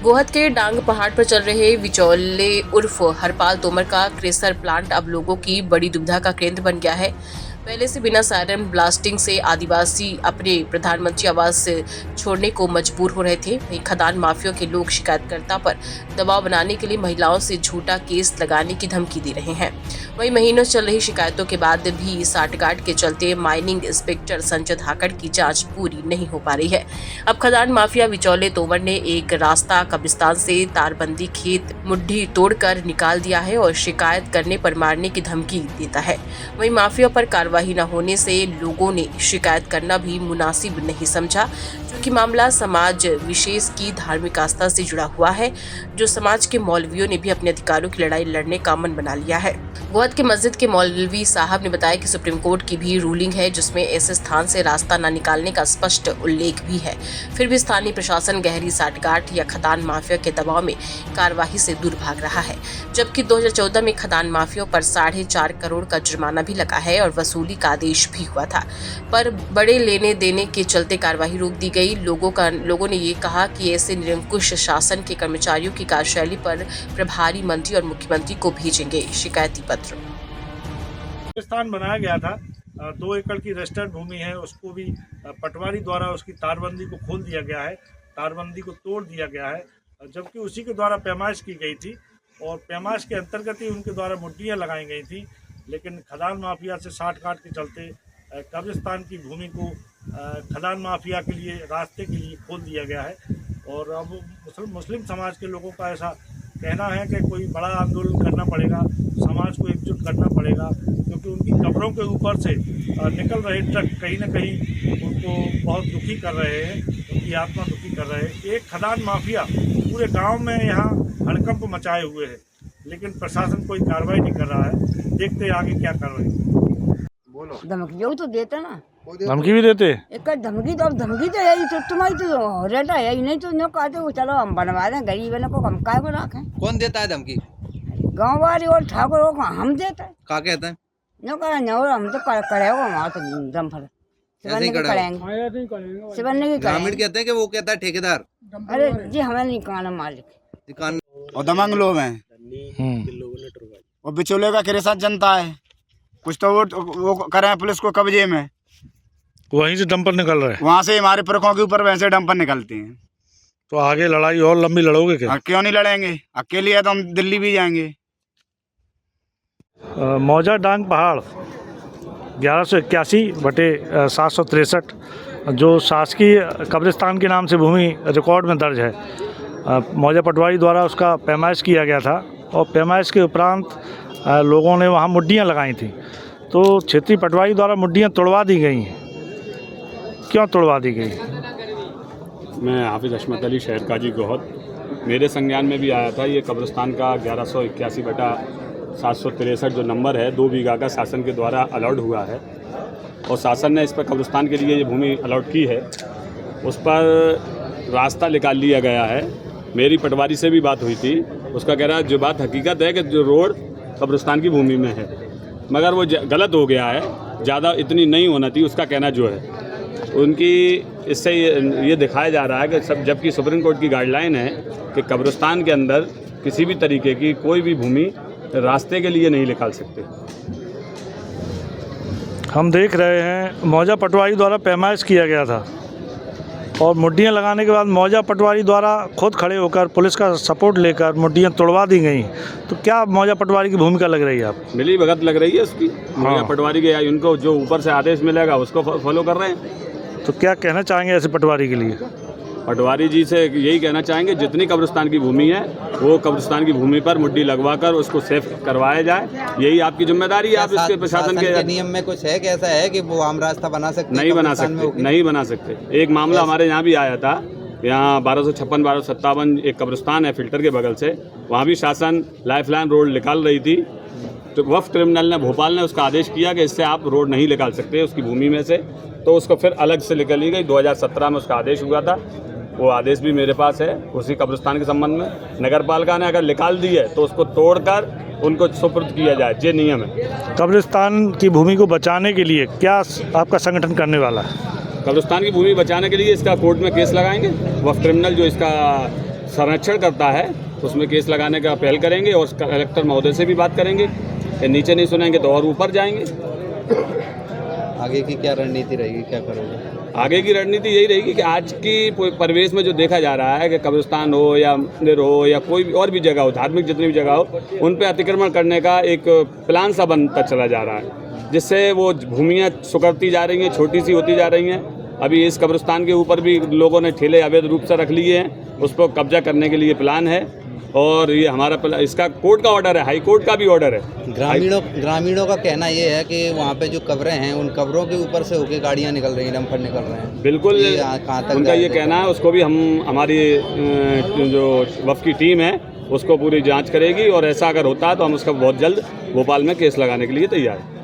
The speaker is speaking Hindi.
गोहद के डांग पहाड़ पर चल रहे विचौले उर्फ हरपाल तोमर का क्रेशर प्लांट अब लोगों की बड़ी दुविधा का केंद्र बन गया है। पहले से बिना सायरन ब्लास्टिंग से आदिवासी अपने प्रधानमंत्री आवास छोड़ने को मजबूर हो रहे थे। वहीं खदान माफिया के लोग शिकायतकर्ता पर दबाव बनाने के लिए महिलाओं से झूठा केस लगाने की धमकी दे रहे हैं। वहीं महीनों चल रही शिकायतों के बाद भी साठगांठ के चलते माइनिंग इंस्पेक्टर संजय धाकड़ की जांच पूरी नहीं हो पा रही है। अब खदान माफिया विचौले तोमर ने एक रास्ता कब्रिस्तान से तारबंदी खेत मुट्ठी तोड़कर निकाल दिया है और शिकायत करने पर मारने की धमकी देता है। वहीं माफिया पर कार्रवाई न होने से लोगों ने शिकायत करना भी मुनासिब नहीं समझा, क्योंकि मामला समाज विशेष की धार्मिक आस्था से जुड़ा हुआ है, जो समाज के मौलवियों ने भी अपने अधिकारों की लड़ाई लड़ने का मन बना लिया है। गोहद के मस्जिद के मौलवी साहब ने बताया कि सुप्रीम कोर्ट की भी रूलिंग है, जिसमें ऐसे स्थान से रास्ता न निकालने का स्पष्ट उल्लेख भी है। फिर भी स्थानीय प्रशासन गहरी साठगांठ या खदान माफिया के दबाव में कार्यवाही से दूर भाग रहा है, जबकि 2014 में खदान माफिया पर 4.5 करोड़ का जुर्माना भी लगा है और वसूली का आदेश भी हुआ था, पर बड़े लेने देने के चलते कार्यवाही रोक दी गई। लोगों ने ये कहा कि ऐसे निरंकुश शासन के कर्मचारियों की कार्यशैली पर प्रभारी मंत्री और मुख्यमंत्री को भेजेंगे शिकायती पत्र। स्थान बनाया गया था, 2 एकड़ की रजिस्टर्ड भूमि है, उसको भी पटवारी द्वारा उसकी तारबंदी को खोल दिया गया है, तारबंदी को तोड़ दिया गया है, जबकि उसी के द्वारा पैमाइश की गई थी और पैमाइश के अंतर्गत ही उनके द्वारा मुट्ठियाँ लगाई गई थी। लेकिन खदान माफिया से साठगांठ के चलते कब्रिस्तान की भूमि को खदान माफिया के लिए रास्ते के लिए खोल दिया गया है। और अब मुस्लिम समाज के लोगों का ऐसा कहना है कि कोई बड़ा आंदोलन करना पड़ेगा, समाज को एकजुट करना पड़ेगा, क्योंकि उनकी कब्रों के ऊपर से निकल रहे ट्रक कहीं ना कहीं उनको बहुत दुखी कर रहे हैं, उनकी आत्मा दुखी कर रहे हैं। एक खदान माफिया पूरे गांव में यहाँ हड़कंप मचाए हुए है, लेकिन प्रशासन कोई कार्रवाई नहीं कर रहा है। देखते आगे क्या कर रहे हैं। बोलो। धमकी तो देते ना, धमकी भी देते। एक धमकी तो यही तो तुम्हारी तो रहता है यही, नहीं तो नो कहते वो चलो हम बनवा दें, गरीब को हम काय को रखें। कौन देता है धमकी? गांव वाले और ठाकुर को हम देते हैं। क्या कहते हैं? नो कह हम तो करेगा वहाँ तो दम फल ग्रामीण कहते हैं कि वो कहता है ठेकेदार। अरे जी हमें नहीं कहना मालिक और दमंग लोग हैं और बिचौले का क्रेशर जनता है। कुछ तो वो करें पुलिस को कब्जे में, वहीं से डंपर निकल रहे हैं, वहाँ से हमारे पुरखों के ऊपर वैसे डंपर निकलते हैं। तो आगे लड़ाई और लंबी लड़ोगे क्या? क्यों नहीं लड़ेंगे, अकेले है तो हम दिल्ली भी जाएंगे। मौजा डांग पहाड़ 1181/763 जो शासकीय कब्रिस्तान के नाम से भूमि रिकॉर्ड में दर्ज है। मौजा पटवारी द्वारा उसका पैमाइश किया गया था और पैमाइश के उपरांत लोगों ने वहाँ मुड्डियाँ लगाई थी, तो क्षेत्रीय पटवारी द्वारा मुड्डियाँ तोड़वा दी गई हैं। क्यों तोड़वा दी गई? मैं हाफिज़ अशमत अली शहर काजी गोहद, मेरे संज्ञान में भी आया था। ये कब्रिस्तान का 1181/763 जो नंबर है, 2 बीघा का शासन के द्वारा अलॉट हुआ है और शासन ने इस पर कब्रिस्तान के लिए ये भूमि अलॉट की है। उस पर रास्ता निकाल लिया गया है। मेरी पटवारी से भी बात हुई थी, उसका कह रहा है जो बात हकीकत है कि जो रोड कब्रिस्तान की भूमि में है, मगर वो गलत हो गया है, ज़्यादा इतनी नहीं होना थी, उसका कहना जो है। उनकी इससे ये दिखाया जा रहा है कि जबकि सुप्रीम कोर्ट की गाइडलाइन है कि कब्रिस्तान के अंदर किसी भी तरीके की कोई भी भूमि रास्ते के लिए नहीं निकाल सकते। हम देख रहे हैं मौजा पटवारी द्वारा पैमाइश किया गया था और मुड्डियाँ लगाने के बाद मौजा पटवारी द्वारा खुद खड़े होकर पुलिस का सपोर्ट लेकर मुड्डियाँ तोड़वा दी गई। तो क्या मौजा पटवारी की भूमिका लग रही है आप? मिली भगत लग रही है उसकी। मौजा पटवारी के उनको जो ऊपर से आदेश मिलेगा उसको फॉलो कर रहे हैं। तो क्या कहना चाहेंगे ऐसे पटवारी के लिए? पटवारी जी से यही कहना चाहेंगे, जितनी कब्रिस्तान की भूमि है वो कब्रिस्तान की भूमि पर मुड्डी लगवाकर उसको सेफ करवाया जाए, यही आपकी जिम्मेदारी है। आप इसके प्रशासन के नियम में कुछ है कि ऐसा है कि वो आम रास्ता बना सकते? नहीं बना सकते। एक मामला हमारे यहाँ भी आया था, यहाँ 1256-1257 एक कब्रिस्तान है फिल्टर के बगल से, वहाँ भी शासन लाइफलाइन रोड निकाल रही थी, तो वक्फ ट्रिब्यूनल ने भोपाल ने उसका आदेश किया कि इससे आप रोड नहीं निकाल सकते उसकी भूमि में से, तो उसको फिर अलग से निकाली गई। 2017 में उसका आदेश हुआ था, वो आदेश भी मेरे पास है उसी कब्रिस्तान के संबंध में। नगर पालिका ने अगर निकाल दी है तो उसको तोड़कर उनको सुपुर्द किया जाए, ये नियम है। कब्रिस्तान की भूमि को बचाने के लिए क्या आपका संगठन करने वाला है? कब्रिस्तान की भूमि बचाने के लिए इसका कोर्ट में केस लगाएंगे। वक्फ ट्रिब्यूनल जो इसका संरक्षण करता है उसमें केस लगाने का पहल करेंगे और कलेक्टर महोदय से भी बात करेंगे। नीचे नहीं सुनेंगे तो और ऊपर जाएंगे। आगे की क्या रणनीति रहेगी, क्या करोगे? आगे की रणनीति यही रहेगी कि आज की परिवेश में जो देखा जा रहा है कि कब्रिस्तान हो या मंदिर हो या कोई भी और भी जगह हो, धार्मिक जितनी भी जगह हो, उन पे अतिक्रमण करने का एक प्लान सा बनता चला जा रहा है, जिससे वो भूमियाँ सुकड़ती जा रही हैं, छोटी सी होती जा रही हैं। अभी इस कब्रिस्तान के ऊपर भी लोगों ने ठेले अवैध रूप से रख लिए हैं, उस पर कब्जा करने के लिए प्लान है और ये हमारा इसका कोर्ट का ऑर्डर है, हाई कोर्ट का भी ऑर्डर है। ग्रामीणों का कहना ये है कि वहाँ पे जो कब्रें हैं उन कब्रों के ऊपर से होके गाड़ियाँ निकल रही हैं, डंपर निकल रहे हैं। बिल्कुल कहाँ तक उनका ये कहना है, उसको भी हम हमारी जो वफ़ की टीम है उसको पूरी जांच करेगी और ऐसा अगर होता है तो हम उसका बहुत जल्द भोपाल में केस लगाने के लिए तैयार हैं।